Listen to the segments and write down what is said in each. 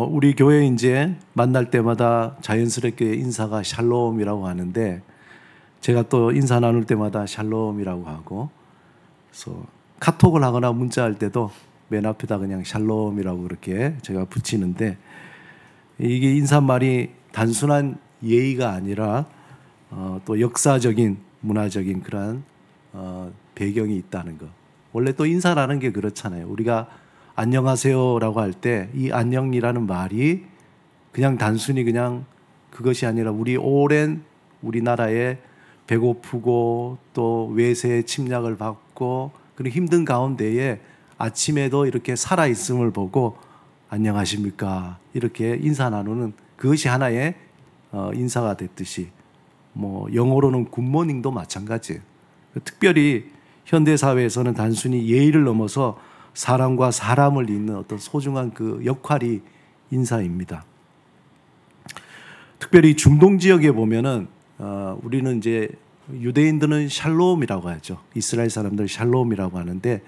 우리 교회 이제 만날 때마다 자연스럽게 인사가 샬롬이라고 하는데, 제가 또 인사 나눌 때마다 샬롬이라고 하고, 그래서 카톡을 하거나 문자할 때도 맨 앞에다 그냥 샬롬이라고 그렇게 제가 붙이는데, 이게 인사말이 단순한 예의가 아니라 또 역사적인 문화적인 그러한 배경이 있다는 거. 원래 또 인사라는 게 그렇잖아요. 우리가 안녕하세요라고 할 때 이 안녕이라는 말이 그냥 단순히 그냥 그것이 아니라 우리 오랜 우리나라에 배고프고 또 외세의 침략을 받고 그런 힘든 가운데에 아침에도 이렇게 살아있음을 보고 안녕하십니까 이렇게 인사 나누는 그것이 하나의 인사가 됐듯이, 영어로는 굿모닝도 마찬가지예요. 특별히 현대사회에서는 단순히 예의를 넘어서 사람과 사람을 잇는 어떤 소중한 그 역할이 인사입니다. 특별히 중동 지역에 보면은 우리는 이제 유대인들은 샬롬이라고 하죠. 이스라엘 사람들 샬롬이라고 하는데,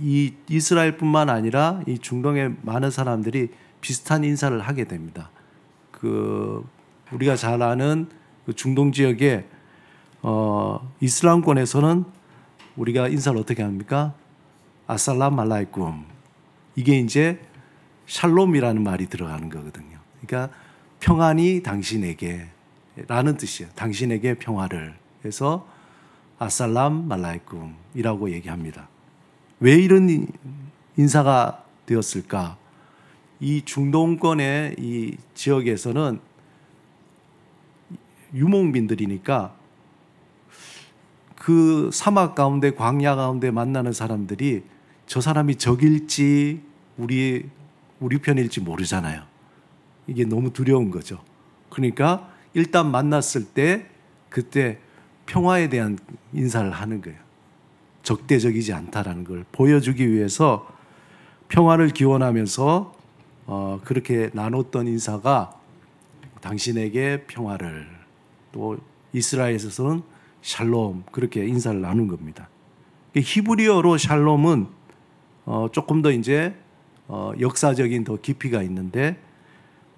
이 이스라엘뿐만 아니라 이 중동의 많은 사람들이 비슷한 인사를 하게 됩니다. 우리가 잘 아는 그 중동 지역에 이슬람권에서는 우리가 인사를 어떻게 합니까? 아살람 알라이쿰. 이게 이제 샬롬이라는 말이 들어가는 거거든요. 그러니까 평안이 당신에게 라는 뜻이에요. 당신에게 평화를. 그래서 아살람 알라이쿰이라고 얘기합니다. 왜 이런 인사가 되었을까? 이 중동권의 이 지역에서는 유목민들이니까 그 사막 가운데 광야 가운데 만나는 사람들이 저 사람이 적일지 우리 편일지 모르잖아요. 이게 너무 두려운 거죠. 그러니까 일단 만났을 때 그때 평화에 대한 인사를 하는 거예요. 적대적이지 않다라는 걸 보여주기 위해서 평화를 기원하면서 그렇게 나눴던 인사가 당신에게 평화를, 또 이스라엘에서는 샬롬, 그렇게 인사를 나눈 겁니다. 히브리어로 샬롬은 조금 더 이제 역사적인 더 깊이가 있는데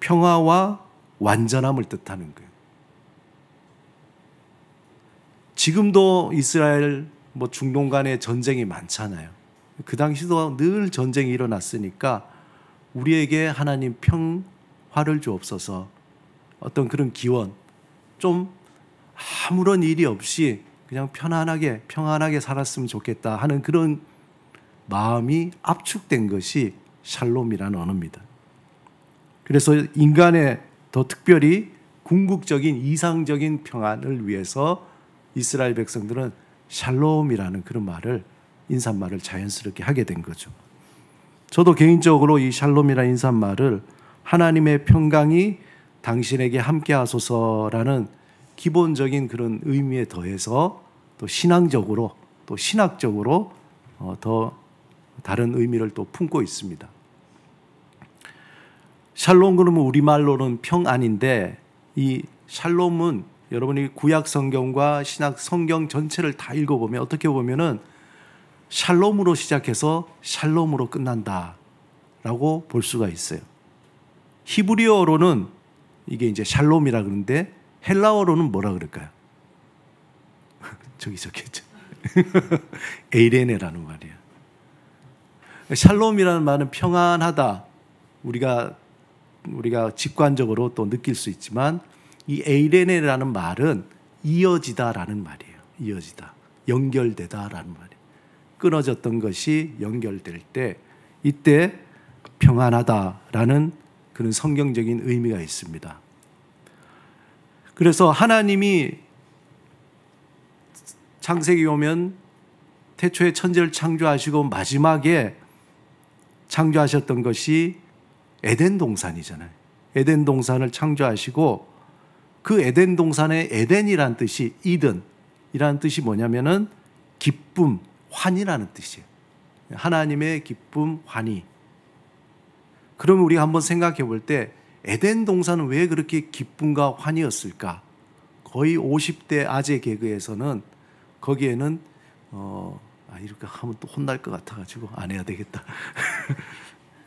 평화와 완전함을 뜻하는 거예요. 지금도 이스라엘 중동 간에 전쟁이 많잖아요. 그 당시도 늘 전쟁이 일어났으니까 우리에게 하나님 평화를 주옵소서, 어떤 그런 기원, 좀 아무런 일이 없이 그냥 평안하게 살았으면 좋겠다 하는 그런 마음이 압축된 것이 샬롬이라는 언어입니다. 그래서 인간의 더 특별히 궁극적인 이상적인 평안을 위해서 이스라엘 백성들은 샬롬이라는 그런 말을, 인사말을 자연스럽게 하게 된 거죠. 저도 개인적으로 이 샬롬이라는 인사말을 하나님의 평강이 당신에게 함께 하소서라는 기본적인 그런 의미에 더해서 또 신앙적으로 또 신학적으로 더 다른 의미를 또 품고 있습니다. 샬롬 그러면 우리말로는 평안인데, 이 샬롬은 여러분이 구약 성경과 신약 성경 전체를 다 읽어보면 어떻게 보면은 샬롬으로 시작해서 샬롬으로 끝난다라고 볼 수가 있어요. 히브리어로는 이게 이제 샬롬이라 그러는데 헬라어로는 뭐라 그럴까요? 저기 적혀있죠. 에이레네라는 말이에요. 샬롬이라는 말은 평안하다. 우리가 직관적으로 또 느낄 수 있지만 이 에이레네라는 말은 이어지다라는 말이에요. 이어지다. 연결되다라는 말이에요. 끊어졌던 것이 연결될 때 이때 평안하다라는 그런 성경적인 의미가 있습니다. 그래서 하나님이 창세기 오면 태초에 천지를 창조하시고 마지막에 창조하셨던 것이 에덴 동산이잖아요. 에덴 동산을 창조하시고 그 에덴 동산의 에덴이란 뜻이 이든이라는 뜻이 뭐냐면은 기쁨, 환희라는 뜻이에요. 하나님의 기쁨, 환희. 그러면 우리가 한번 생각해 볼 때 에덴 동산은 왜 그렇게 기쁨과 환희였을까? 거의 50대 아재 개그에서는 거기에는 이렇게 하면 또 혼날 것 같아가지고 안 해야 되겠다.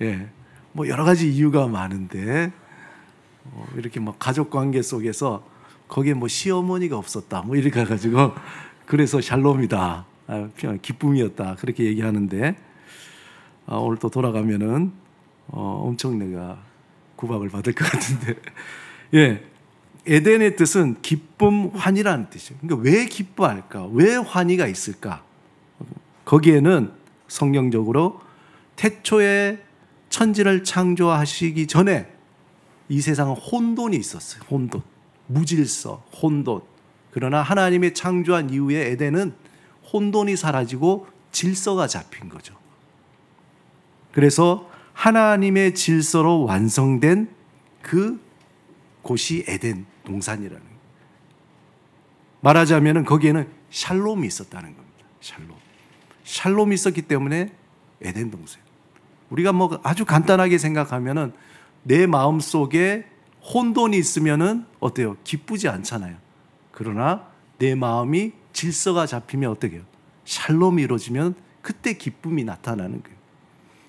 예, 뭐 여러 가지 이유가 많은데 이렇게 뭐 가족 관계 속에서 거기에 뭐 시어머니가 없었다 뭐 이렇게 해가지고 그래서 샬롬이다, 기쁨이었다 그렇게 얘기하는데 오늘 또 돌아가면은 엄청 내가 구박을 받을 것 같은데 예, 에덴의 뜻은 기쁨, 환희라는 뜻이에요. 그러니까 왜 기뻐할까? 왜 환희가 있을까? 거기에는 성경적으로 태초에 천지를 창조하시기 전에 이 세상은 혼돈이 있었어요. 혼돈, 무질서, 혼돈. 그러나 하나님의 창조한 이후에 에덴은 혼돈이 사라지고 질서가 잡힌 거죠. 그래서 하나님의 질서로 완성된 그 곳이 에덴 동산이라는 거예요. 말하자면 거기에는 샬롬이 있었다는 겁니다. 샬롬이 있었기 때문에 에덴 동산. 우리가 뭐 아주 간단하게 생각하면은 내 마음 속에 혼돈이 있으면은 어때요? 기쁘지 않잖아요. 그러나 내 마음이 질서가 잡히면 어떻게 해요? 샬롬이 이루어지면 그때 기쁨이 나타나는 거예요.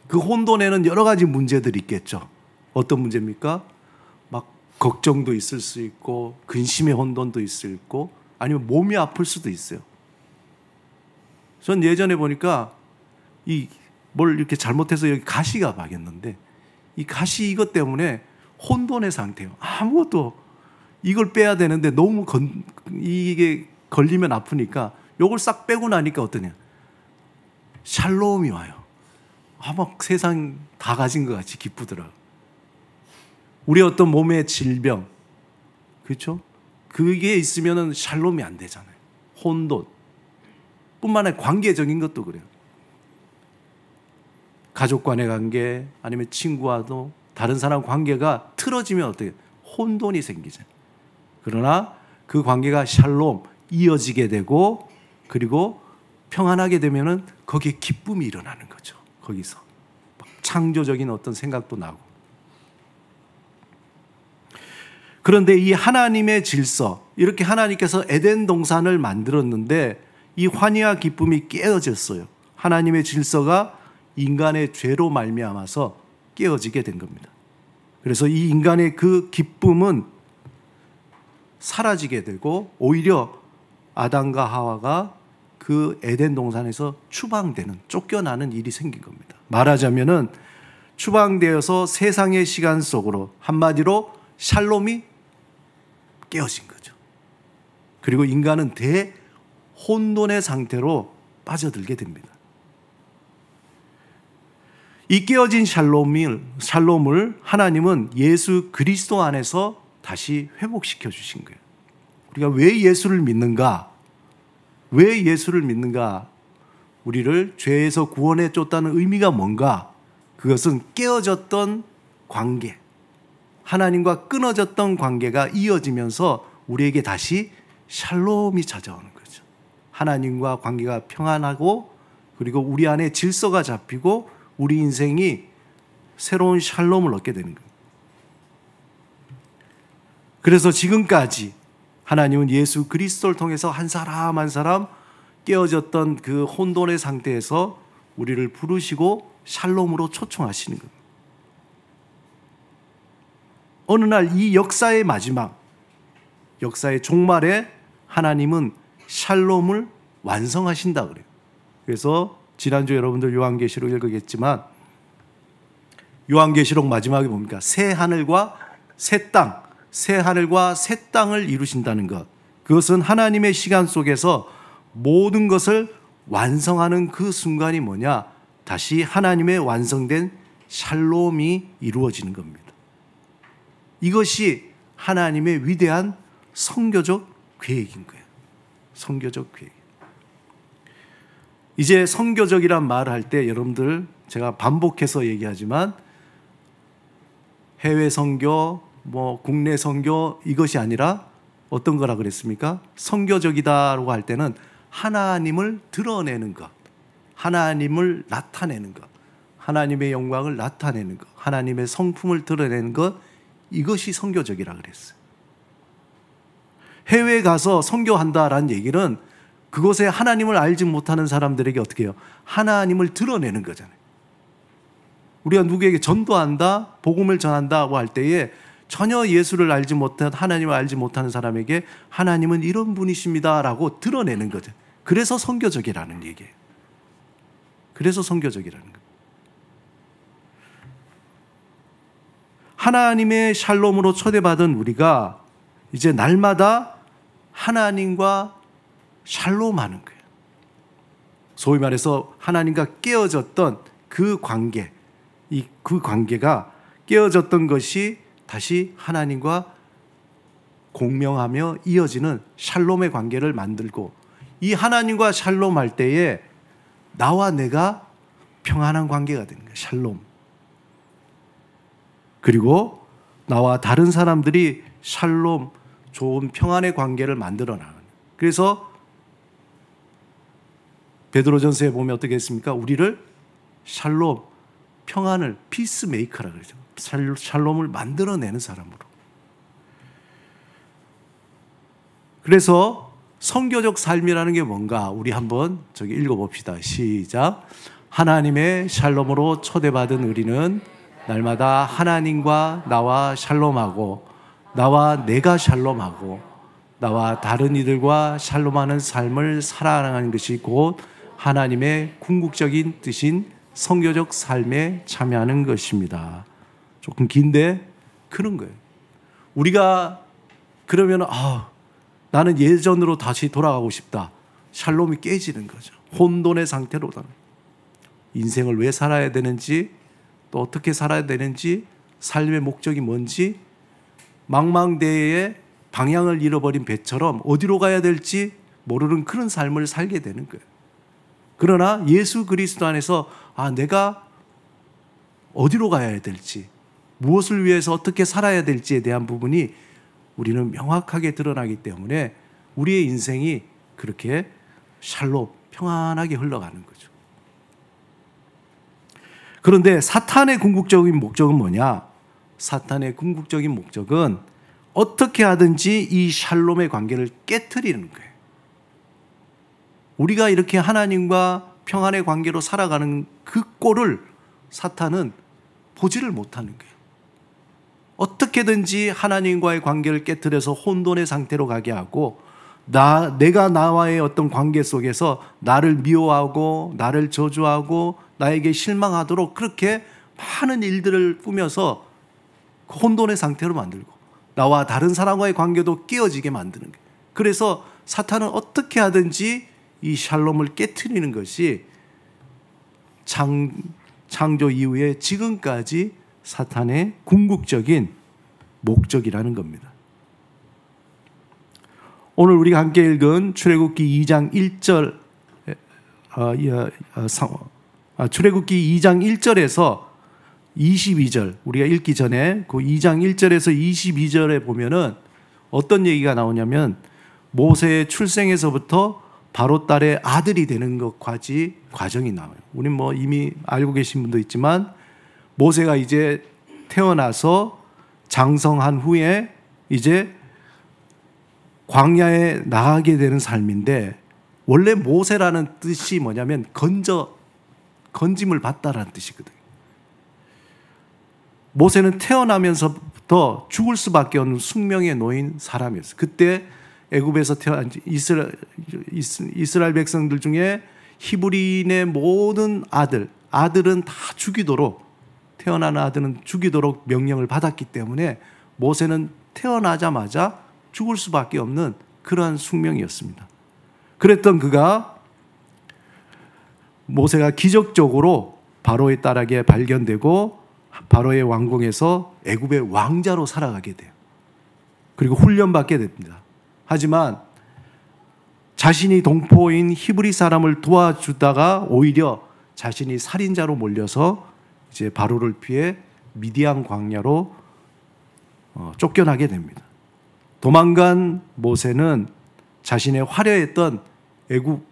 그 혼돈에는 여러 가지 문제들이 있겠죠. 어떤 문제입니까? 막 걱정도 있을 수 있고 근심의 혼돈도 있을 수 있고 아니면 몸이 아플 수도 있어요. 전 예전에 보니까 뭘 이렇게 잘못해서 여기 가시가 박였는데 이 가시 이것 때문에 혼돈의 상태예요. 아무것도 이걸 빼야 되는데 너무 이게 걸리면 아프니까 요걸 싹 빼고 나니까 어떠냐? 샬롬이 와요. 막 세상 다 가진 것 같이 기쁘더라고요. 우리 어떤 몸의 질병, 그렇죠? 그게 있으면은 샬롬이 안 되잖아요. 혼돈. 뿐만 아니라 관계적인 것도 그래요. 가족 간의 관계, 아니면 친구와도 다른 사람 관계가 틀어지면 어떻게 혼돈이 생기잖아요. 그러나 그 관계가 샬롬, 이어지게 되고 그리고 평안하게 되면은 거기에 기쁨이 일어나는 거죠. 거기서 창조적인 어떤 생각도 나고. 그런데 이 하나님의 질서, 이렇게 하나님께서 에덴 동산을 만들었는데 이 환희와 기쁨이 깨어졌어요. 하나님의 질서가 인간의 죄로 말미암아서 깨어지게 된 겁니다. 그래서 이 인간의 그 기쁨은 사라지게 되고 오히려 아담과 하와가 그 에덴 동산에서 추방되는, 쫓겨나는 일이 생긴 겁니다. 말하자면은 추방되어서 세상의 시간 속으로 한마디로 샬롬이 깨어진 거죠. 그리고 인간은 대혼돈의 상태로 빠져들게 됩니다. 이 깨어진 샬롬을 하나님은 예수 그리스도 안에서 다시 회복시켜 주신 거예요. 우리가 왜 예수를 믿는가? 왜 예수를 믿는가? 우리를 죄에서 구원해 줬다는 의미가 뭔가? 그것은 깨어졌던 관계, 하나님과 끊어졌던 관계가 이어지면서 우리에게 다시 샬롬이 찾아오는 거죠. 하나님과 관계가 평안하고 그리고 우리 안에 질서가 잡히고 우리 인생이 새로운 샬롬을 얻게 되는 거예요. 그래서 지금까지 하나님은 예수 그리스도를 통해서 한 사람 한 사람 깨어졌던 그 혼돈의 상태에서 우리를 부르시고 샬롬으로 초청하시는 겁니다. 어느 날 이 역사의 마지막, 역사의 종말에 하나님은 샬롬을 완성하신다 그래요. 그래서 지난주 여러분들 요한계시록 읽었겠지만 요한계시록 마지막에 뭡니까? 새 하늘과 새 땅, 새 하늘과 새 땅을 이루신다는 것. 그것은 하나님의 시간 속에서 모든 것을 완성하는 그 순간이 뭐냐? 다시 하나님의 완성된 샬롬이 이루어지는 겁니다. 이것이 하나님의 위대한 선교적 계획인 거예요. 선교적 계획. 이제 선교적이란 말을 할 때 여러분들 제가 반복해서 얘기하지만 해외 선교, 국내 선교 이것이 아니라 어떤 거라 그랬습니까? 선교적이다라고 할 때는 하나님을 드러내는 것, 하나님을 나타내는 것, 하나님의 영광을 나타내는 것, 하나님의 성품을 드러내는 것, 이것이 선교적이라 그랬어요. 해외에 가서 선교한다라는 얘기는 그곳에 하나님을 알지 못하는 사람들에게 어떻게 해요? 하나님을 드러내는 거잖아요. 우리가 누구에게 전도한다, 복음을 전한다고 할 때에 전혀 예수를 알지 못한, 하나님을 알지 못하는 사람에게 하나님은 이런 분이십니다라고 드러내는 거죠. 그래서 선교적이라는 얘기예요. 그래서 선교적이라는 거예요. 하나님의 샬롬으로 초대받은 우리가 이제 날마다 하나님과 샬롬하는 거예요. 소위 말해서 하나님과 깨어졌던 그 관계, 그 관계가 깨어졌던 것이 다시 하나님과 공명하며 이어지는 샬롬의 관계를 만들고, 이 하나님과 샬롬할 때에 나와 내가 평안한 관계가 되는 거예요. 샬롬. 그리고 나와 다른 사람들이 샬롬, 좋은 평안의 관계를 만들어 나가는 거예요. 그래서 베드로전서에 보면 어떻게 했습니까? 우리를 샬롬, 평안을 피스메이커라 그러죠. 샬롬을 만들어내는 사람으로. 그래서 선교적 삶이라는 게 뭔가 우리 한번 저기 읽어봅시다. 시작. 하나님의 샬롬으로 초대받은 우리는 날마다 하나님과 나와 샬롬하고, 나와 내가 샬롬하고, 나와 다른 이들과 샬롬하는 삶을 살아가는 것이 곧 하나님의 궁극적인 뜻인 선교적 삶에 참여하는 것입니다. 조금 긴데 그런 거예요. 우리가 그러면 나는 예전으로 다시 돌아가고 싶다. 샬롬이 깨지는 거죠. 혼돈의 상태로 인생을 왜 살아야 되는지, 또 어떻게 살아야 되는지, 삶의 목적이 뭔지, 망망대해에 방향을 잃어버린 배처럼 어디로 가야 될지 모르는 그런 삶을 살게 되는 거예요. 그러나 예수 그리스도 안에서 내가 어디로 가야 될지, 무엇을 위해서 어떻게 살아야 될지에 대한 부분이 우리는 명확하게 드러나기 때문에 우리의 인생이 그렇게 샬롬, 평안하게 흘러가는 거죠. 그런데 사탄의 궁극적인 목적은 뭐냐? 사탄의 궁극적인 목적은 어떻게 하든지 이 샬롬의 관계를 깨트리는 거예요. 우리가 이렇게 하나님과 평안의 관계로 살아가는 그 꼴을 사탄은 보지를 못하는 거예요. 어떻게든지 하나님과의 관계를 깨트려서 혼돈의 상태로 가게 하고, 내가 나와의 어떤 관계 속에서 나를 미워하고 나를 저주하고 나에게 실망하도록 그렇게 많은 일들을 꾸며서 혼돈의 상태로 만들고, 나와 다른 사람과의 관계도 깨어지게 만드는 거예요. 그래서 사탄은 어떻게 하든지 이 샬롬을 깨트리는 것이 창조 이후에 지금까지 사탄의 궁극적인 목적이라는 겁니다. 오늘 우리가 함께 읽은 출애굽기 2장 1절, 출애굽기 2장 1절에서 22절, 우리가 읽기 전에 그 2장 1절에서 22절에 보면은 어떤 얘기가 나오냐면, 모세의 출생에서부터 바로 딸의 아들이 되는 것까지 과정이 나와요. 우리는 이미 알고 계신 분도 있지만, 모세가 이제 태어나서 장성한 후에 이제 광야에 나가게 되는 삶인데, 원래 모세라는 뜻이 뭐냐면 건짐을 받다라는 뜻이거든요. 모세는 태어나면서부터 죽을 수밖에 없는 숙명에 놓인 사람이었어요. 그때 애굽에서 태어난 이스라엘 백성들 중에 히브리인의 모든 아들은 다 죽이도록, 태어나는 아들은 죽이도록 명령을 받았기 때문에 모세는 태어나자마자 죽을 수밖에 없는 그러한 숙명이었습니다. 그랬던 모세가 기적적으로 바로의 딸에게 발견되고 바로의 왕궁에서 애굽의 왕자로 살아가게 돼요. 그리고 훈련받게 됩니다. 하지만 자신이 동포인 히브리 사람을 도와주다가 오히려 자신이 살인자로 몰려서 이제 바로를 피해 미디안 광야로 쫓겨나게 됩니다. 도망간 모세는 자신의 화려했던 애굽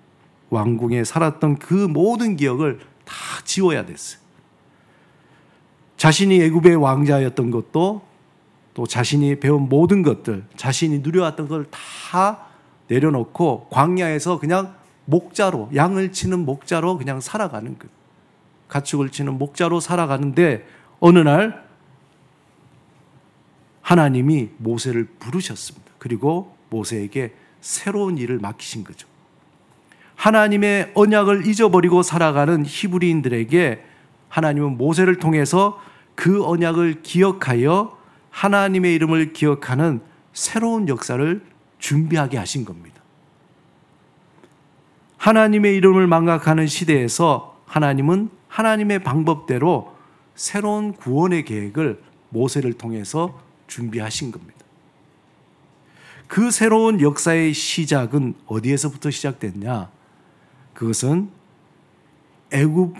왕궁에 살았던 그 모든 기억을 다 지워야 됐어요. 자신이 애굽의 왕자였던 것도, 또 자신이 배운 모든 것들, 자신이 누려왔던 걸 다 내려놓고 광야에서 그냥 목자로, 양을 치는 목자로 그냥 살아가는 것. 가축을 치는 목자로 살아가는데 어느 날 하나님이 모세를 부르셨습니다. 그리고 모세에게 새로운 일을 맡기신 거죠. 하나님의 언약을 잊어버리고 살아가는 히브리인들에게 하나님은 모세를 통해서 그 언약을 기억하여 하나님의 이름을 기억하는 새로운 역사를 준비하게 하신 겁니다. 하나님의 이름을 망각하는 시대에서 하나님은 하나님의 방법대로 새로운 구원의 계획을 모세를 통해서 준비하신 겁니다. 그 새로운 역사의 시작은 어디에서부터 시작됐냐? 그것은 애굽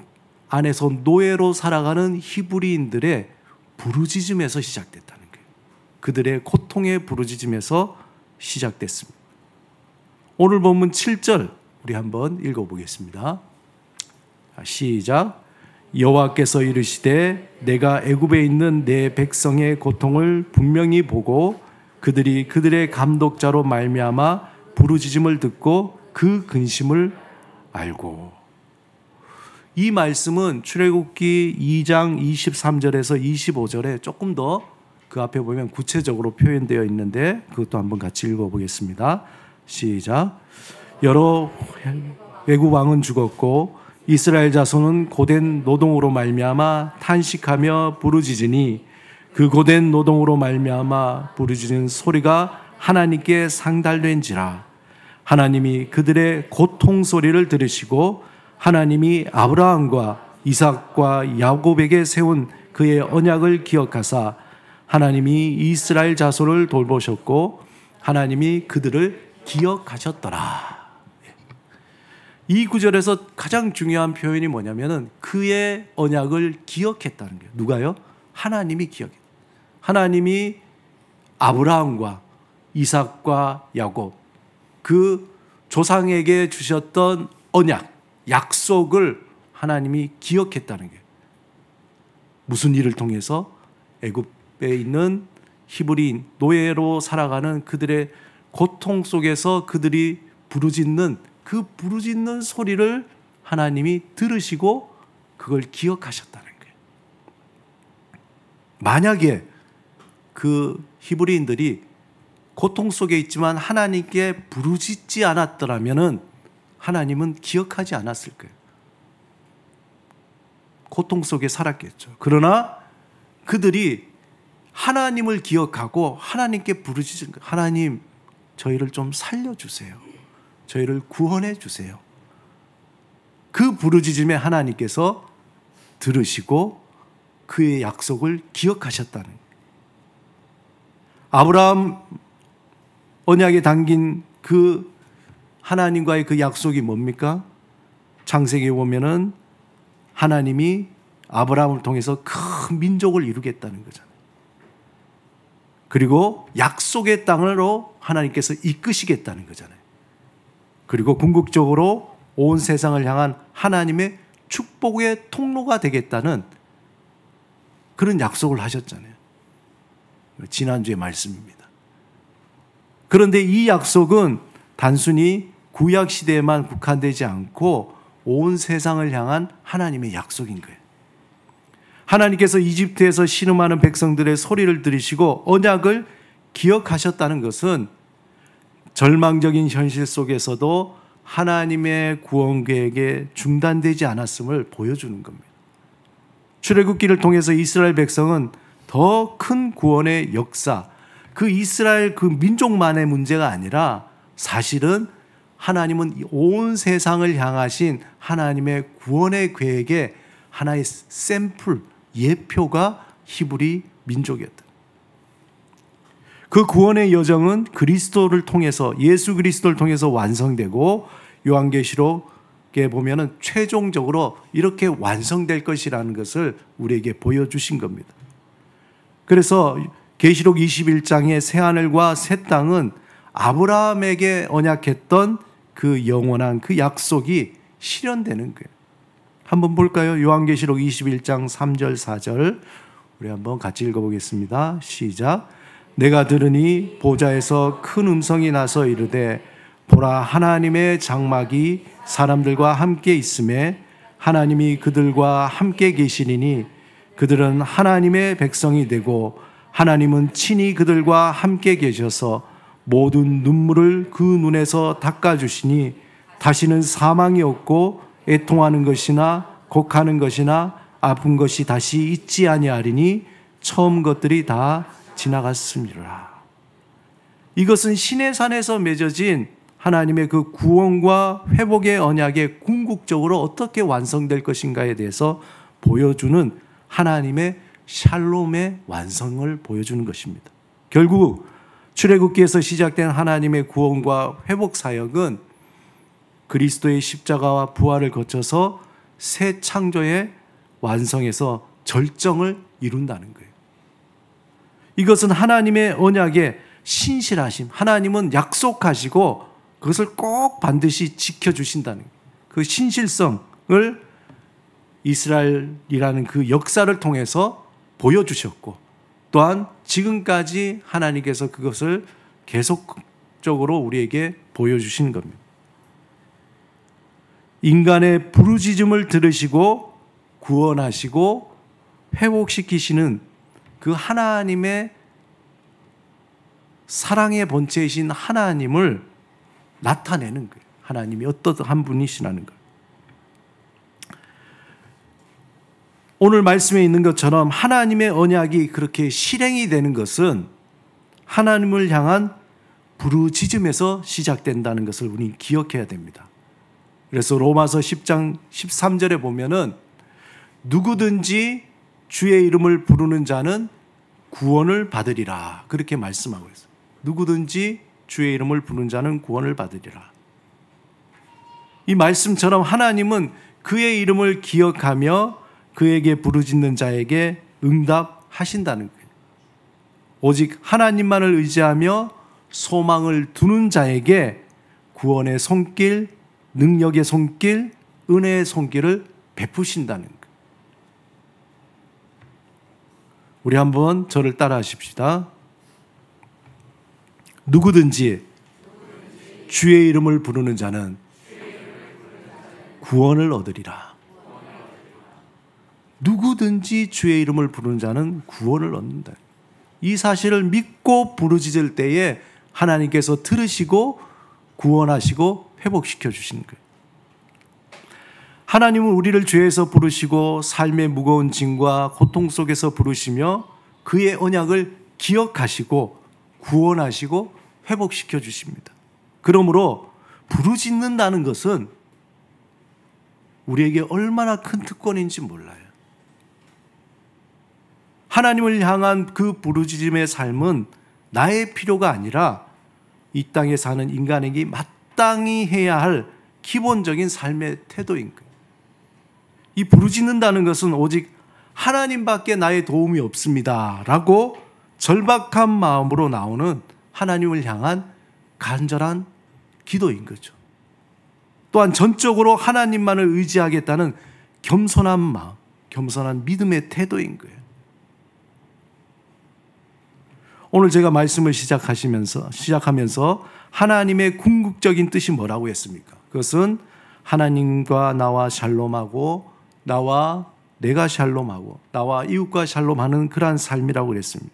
안에서 노예로 살아가는 히브리인들의 부르짖음에서 시작됐다는 거예요. 그들의 고통의 부르짖음에서 시작됐습니다. 오늘 본문 7절 우리 한번 읽어보겠습니다. 시작. 여호와께서 이르시되 내가 애굽에 있는 내 백성의 고통을 분명히 보고 그들이 그들의 감독자로 말미암아 부르짖음을 듣고 그 근심을 알고. 이 말씀은 출애굽기 2장 23절에서 25절에 조금 더 그 앞에 보면 구체적으로 표현되어 있는데 그것도 한번 같이 읽어보겠습니다. 시작. 여러 애굽 왕은 죽었고 이스라엘 자손은 고된 노동으로 말미암아 탄식하며 부르짖으니 그 고된 노동으로 말미암아 부르짖는 소리가 하나님께 상달된지라. 하나님이 그들의 고통 소리를 들으시고 하나님이 아브라함과 이삭과 야곱에게 세운 그의 언약을 기억하사 하나님이 이스라엘 자손을 돌보셨고 하나님이 그들을 기억하셨더라. 이 구절에서 가장 중요한 표현이 뭐냐면은 그의 언약을 기억했다는 거예요. 누가요? 하나님이 기억했어요. 하나님이 아브라함과 이삭과 야곱 그 조상에게 주셨던 언약, 약속을 하나님이 기억했다는 거예요. 무슨 일을 통해서? 애굽에 있는 히브리인 노예로 살아가는 그들의 고통 속에서 그들이 부르짖는 그 부르짖는 소리를 하나님이 들으시고 그걸 기억하셨다는 거예요. 만약에 그 히브리인들이 고통 속에 있지만 하나님께 부르짖지 않았더라면 하나님은 기억하지 않았을 거예요. 고통 속에 살았겠죠. 그러나 그들이 하나님을 기억하고 하나님께 부르짖은 거예요. 하나님, 저희를 좀 살려주세요. 저희를 구원해 주세요. 그 부르짖음에 하나님께서 들으시고 그의 약속을 기억하셨다는 거예요. 아브라함 언약에 담긴 그 하나님과의 그 약속이 뭡니까? 창세기에 보면은 하나님이 아브라함을 통해서 큰 민족을 이루겠다는 거잖아요. 그리고 약속의 땅으로 하나님께서 이끄시겠다는 거잖아요. 그리고 궁극적으로 온 세상을 향한 하나님의 축복의 통로가 되겠다는 그런 약속을 하셨잖아요. 지난주의 말씀입니다. 그런데 이 약속은 단순히 구약 시대에만 국한되지 않고 온 세상을 향한 하나님의 약속인 거예요. 하나님께서 이집트에서 신음하는 백성들의 소리를 들으시고 언약을 기억하셨다는 것은 절망적인 현실 속에서도 하나님의 구원 계획에 중단되지 않았음을 보여주는 겁니다. 출애굽기를 통해서 이스라엘 백성은 더 큰 구원의 역사, 그 이스라엘 그 민족만의 문제가 아니라 사실은 하나님은 온 세상을 향하신 하나님의 구원의 계획의 하나의 샘플, 예표가 히브리 민족이었다. 그 구원의 여정은 그리스도를 통해서, 예수 그리스도를 통해서 완성되고 요한계시록에 보면은 최종적으로 이렇게 완성될 것이라는 것을 우리에게 보여주신 겁니다. 그래서 계시록 21장의 새하늘과 새 땅은 아브라함에게 언약했던 그 영원한 그 약속이 실현되는 거예요. 한번 볼까요? 요한계시록 21장 3절 4절 우리 한번 같이 읽어보겠습니다. 시작. 내가 들으니 보좌에서 큰 음성이 나서 이르되 보라, 하나님의 장막이 사람들과 함께 있음에 하나님이 그들과 함께 계시리니 그들은 하나님의 백성이 되고 하나님은 친히 그들과 함께 계셔서 모든 눈물을 그 눈에서 닦아주시니 다시는 사망이 없고 애통하는 것이나 곡하는 것이나 아픈 것이 다시 있지 아니하리니 처음 것들이 다 지나갔습니다. 이것은 시내산에서 맺어진 하나님의 그 구원과 회복의 언약이 궁극적으로 어떻게 완성될 것인가에 대해서 보여주는 하나님의 샬롬의 완성을 보여주는 것입니다. 결국 출애굽기에서 시작된 하나님의 구원과 회복 사역은 그리스도의 십자가와 부활을 거쳐서 새 창조의 완성에서 절정을 이룬다는 거예요. 이것은 하나님의 언약의 신실하심, 하나님은 약속하시고 그것을 꼭 반드시 지켜주신다는 그 신실성을 이스라엘이라는 그 역사를 통해서 보여주셨고, 또한 지금까지 하나님께서 그것을 계속적으로 우리에게 보여주시는 겁니다. 인간의 부르짖음을 들으시고 구원하시고 회복시키시는 그 하나님의 사랑의 본체이신 하나님을 나타내는 거예요. 하나님이 어떠한 분이시라는 거예요. 오늘 말씀에 있는 것처럼 하나님의 언약이 그렇게 실행이 되는 것은 하나님을 향한 부르짖음에서 시작된다는 것을 우리는 기억해야 됩니다. 그래서 로마서 10장 13절에 보면은 누구든지 주의 이름을 부르는 자는 구원을 받으리라, 그렇게 말씀하고 있어요. 누구든지 주의 이름을 부르는 자는 구원을 받으리라. 이 말씀처럼 하나님은 그의 이름을 기억하며 그에게 부르짖는 자에게 응답하신다는 거예요. 오직 하나님만을 의지하며 소망을 두는 자에게 구원의 손길, 능력의 손길, 은혜의 손길을 베푸신다는 거예요. 우리 한번 저를 따라 하십시다. 누구든지 주의 이름을 부르는 자는 구원을 얻으리라. 누구든지 주의 이름을 부르는 자는 구원을 얻는다. 이 사실을 믿고 부르짖을 때에 하나님께서 들으시고 구원하시고 회복시켜 주시는 거예요. 하나님은 우리를 죄에서 부르시고 삶의 무거운 짐과 고통 속에서 부르시며 그의 언약을 기억하시고 구원하시고 회복시켜 주십니다. 그러므로 부르짖는다는 것은 우리에게 얼마나 큰 특권인지 몰라요. 하나님을 향한 그 부르짖음의 삶은 나의 필요가 아니라 이 땅에 사는 인간에게 마땅히 해야 할 기본적인 삶의 태도인 거예요. 이 부르짖는다는 것은 오직 하나님밖에 나의 도움이 없습니다 라고 절박한 마음으로 나오는 하나님을 향한 간절한 기도인 거죠. 또한 전적으로 하나님만을 의지하겠다는 겸손한 마음, 겸손한 믿음의 태도인 거예요. 오늘 제가 말씀을 시작하면서 하나님의 궁극적인 뜻이 뭐라고 했습니까? 그것은 하나님과 나와 샬롬하고 나와 내가 샬롬하고 나와 이웃과 샬롬하는 그러한 삶이라고 그랬습니다.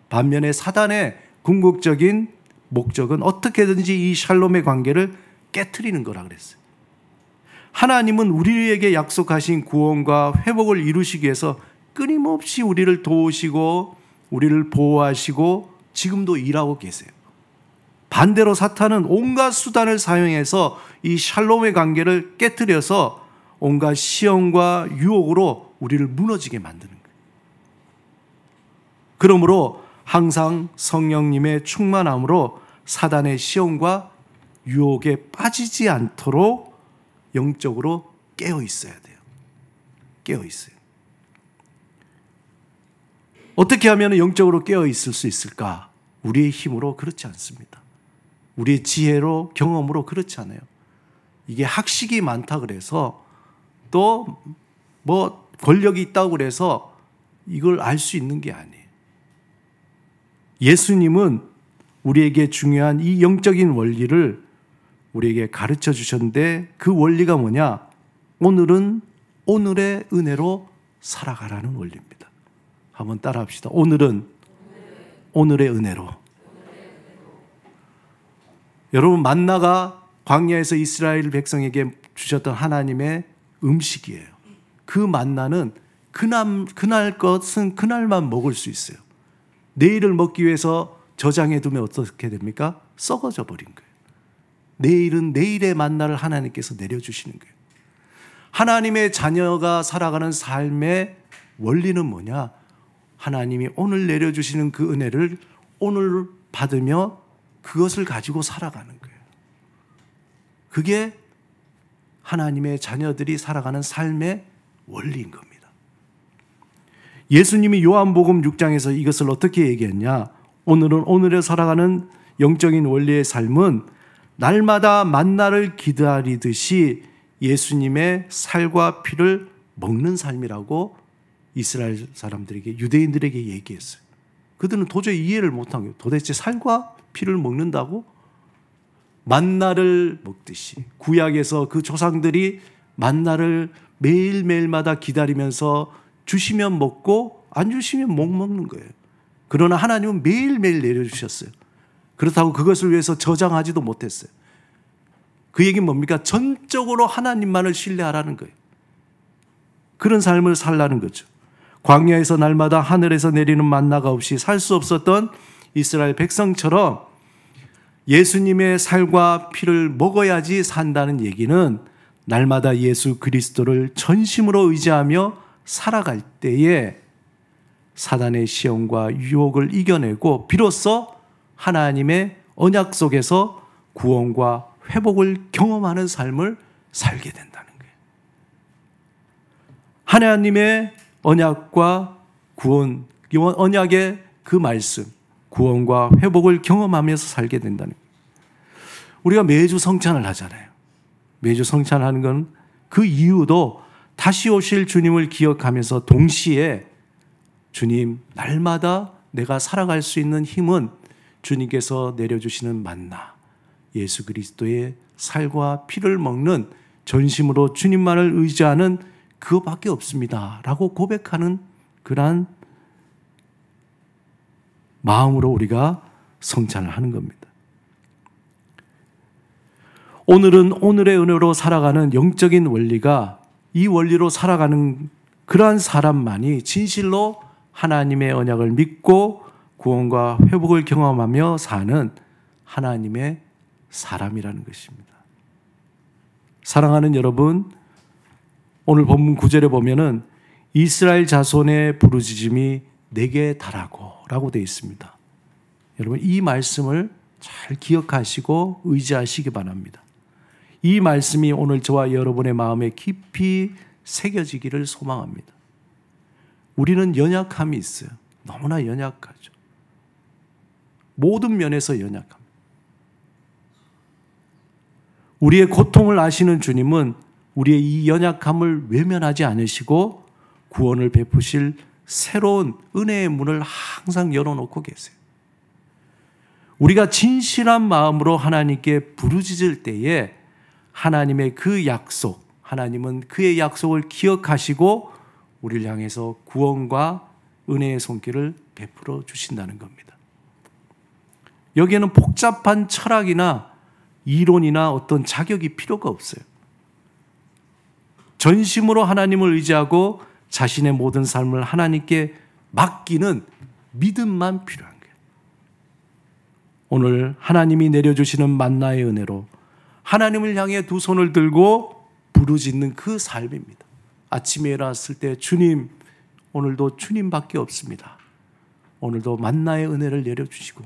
반면에 사단의 궁극적인 목적은 어떻게든지 이 샬롬의 관계를 깨트리는 거라 그랬어요. 하나님은 우리에게 약속하신 구원과 회복을 이루시기 위해서 끊임없이 우리를 도우시고 우리를 보호하시고 지금도 일하고 계세요. 반대로 사탄은 온갖 수단을 사용해서 이 샬롬의 관계를 깨트려서 온갖 시험과 유혹으로 우리를 무너지게 만드는 거예요. 그러므로 항상 성령님의 충만함으로 사단의 시험과 유혹에 빠지지 않도록 영적으로 깨어 있어야 돼요. 깨어 있어요. 어떻게 하면 영적으로 깨어 있을 수 있을까? 우리의 힘으로 그렇지 않습니다. 우리의 지혜로, 경험으로 그렇지 않아요. 이게 학식이 많다 그래서 또 뭐 권력이 있다고 그래서 이걸 알 수 있는 게 아니에요. 예수님은 우리에게 중요한 이 영적인 원리를 우리에게 가르쳐 주셨는데 그 원리가 뭐냐? 오늘은 오늘의 은혜로 살아가라는 원리입니다. 한번 따라합시다. 오늘은 오늘의 은혜로. 여러분, 만나가 광야에서 이스라엘 백성에게 주셨던 하나님의 음식이에요. 그 만나는 그날 것은 그날만 먹을 수 있어요. 내일을 먹기 위해서 저장해 두면 어떻게 됩니까? 썩어져 버린 거예요. 내일은 내일의 만나를 하나님께서 내려주시는 거예요. 하나님의 자녀가 살아가는 삶의 원리는 뭐냐? 하나님이 오늘 내려주시는 그 은혜를 오늘 받으며 그것을 가지고 살아가는 거예요. 그게 하나님의 자녀들이 살아가는 삶의 원리인 겁니다. 예수님이 요한복음 6장에서 이것을 어떻게 얘기했냐? 오늘은 오늘에 살아가는 영적인 원리의 삶은 날마다 만나를 기다리듯이 예수님의 살과 피를 먹는 삶이라고 이스라엘 사람들에게, 유대인들에게 얘기했어요. 그들은 도저히 이해를 못한 거예요. 도대체 살과 피를 먹는다고? 만나를 먹듯이, 구약에서 그 조상들이 만나를 매일매일마다 기다리면서 주시면 먹고 안 주시면 못 먹는 거예요. 그러나 하나님은 매일매일 내려주셨어요. 그렇다고 그것을 위해서 저장하지도 못했어요. 그 얘기는 뭡니까? 전적으로 하나님만을 신뢰하라는 거예요. 그런 삶을 살라는 거죠. 광야에서 날마다 하늘에서 내리는 만나가 없이 살 수 없었던 이스라엘 백성처럼 예수님의 살과 피를 먹어야지 산다는 얘기는 날마다 예수 그리스도를 전심으로 의지하며 살아갈 때에 사단의 시험과 유혹을 이겨내고 비로소 하나님의 언약 속에서 구원과 회복을 경험하는 삶을 살게 된다는 거예요. 하나님의 언약과 구원, 언약의 그 말씀, 구원과 회복을 경험하면서 살게 된다는 거예요. 우리가 매주 성찬을 하잖아요. 매주 성찬하는 건 그 이유도 다시 오실 주님을 기억하면서 동시에 주님, 날마다 내가 살아갈 수 있는 힘은 주님께서 내려주시는 만나, 예수 그리스도의 살과 피를 먹는 전심으로 주님만을 의지하는 그거밖에 없습니다 라고 고백하는 그러한 마음으로 우리가 성찬을 하는 겁니다. 오늘은 오늘의 은혜로 살아가는 영적인 원리가, 이 원리로 살아가는 그러한 사람만이 진실로 하나님의 언약을 믿고 구원과 회복을 경험하며 사는 하나님의 사람이라는 것입니다. 사랑하는 여러분, 오늘 본문 9절에 보면은 이스라엘 자손의 부르짖음이 내게 달하고 라고 되어 있습니다. 여러분, 이 말씀을 잘 기억하시고 의지하시기 바랍니다. 이 말씀이 오늘 저와 여러분의 마음에 깊이 새겨지기를 소망합니다. 우리는 연약함이 있어요. 너무나 연약하죠. 모든 면에서 연약합니다. 우리의 고통을 아시는 주님은 우리의 이 연약함을 외면하지 않으시고 구원을 베푸실 새로운 은혜의 문을 항상 열어놓고 계세요. 우리가 진실한 마음으로 하나님께 부르짖을 때에 하나님의 그 약속, 하나님은 그의 약속을 기억하시고 우리를 향해서 구원과 은혜의 손길을 베풀어 주신다는 겁니다. 여기에는 복잡한 철학이나 이론이나 어떤 자격이 필요가 없어요. 전심으로 하나님을 의지하고 자신의 모든 삶을 하나님께 맡기는 믿음만 필요한 거예요. 오늘 하나님이 내려주시는 만나의 은혜로 하나님을 향해 두 손을 들고 부르짖는 그 삶입니다. 아침에 일어났을 때 주님, 오늘도 주님밖에 없습니다. 오늘도 만나의 은혜를 내려주시고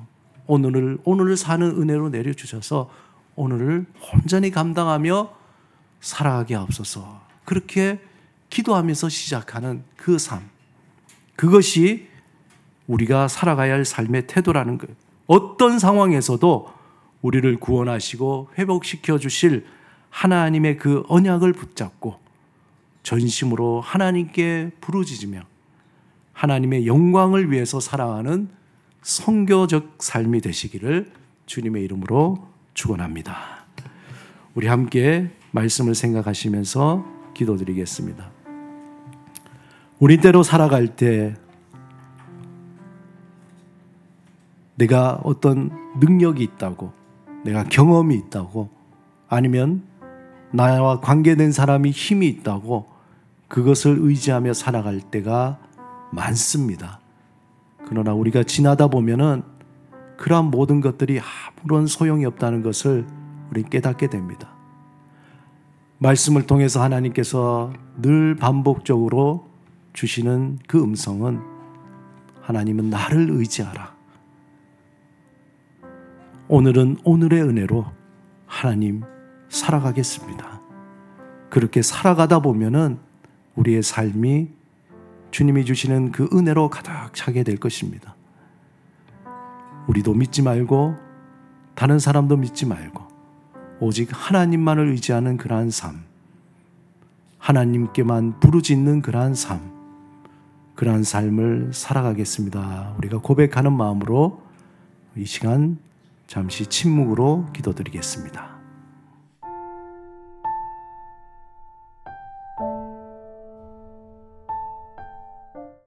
오늘을 사는 은혜로 내려주셔서 오늘을 온전히 감당하며 살아가게 하옵소서. 그렇게 기도하면서 시작하는 그 삶, 그것이 우리가 살아가야 할 삶의 태도라는 거예요. 어떤 상황에서도 우리를 구원하시고 회복시켜 주실 하나님의 그 언약을 붙잡고 전심으로 하나님께 부르짖으며 하나님의 영광을 위해서 살아가는 선교적 삶이 되시기를 주님의 이름으로 축원합니다. 우리 함께 말씀을 생각하시면서 기도드리겠습니다. 우리대로 살아갈 때 내가 어떤 능력이 있다고, 내가 경험이 있다고, 아니면 나와 관계된 사람이 힘이 있다고 그것을 의지하며 살아갈 때가 많습니다. 그러나 우리가 지나다 보면은 그러한 모든 것들이 아무런 소용이 없다는 것을 우리 깨닫게 됩니다. 말씀을 통해서 하나님께서 늘 반복적으로 주시는 그 음성은, 하나님은 나를 의지하라. 오늘은 오늘의 은혜로 하나님 살아가겠습니다. 그렇게 살아가다 보면은 우리의 삶이 주님이 주시는 그 은혜로 가득 차게 될 것입니다. 우리도 믿지 말고 다른 사람도 믿지 말고 오직 하나님만을 의지하는 그러한 삶, 하나님께만 부르짖는 그러한 삶, 그러한 삶을 살아가겠습니다. 우리가 고백하는 마음으로 이 시간 잠시 침묵으로 기도드리겠습니다.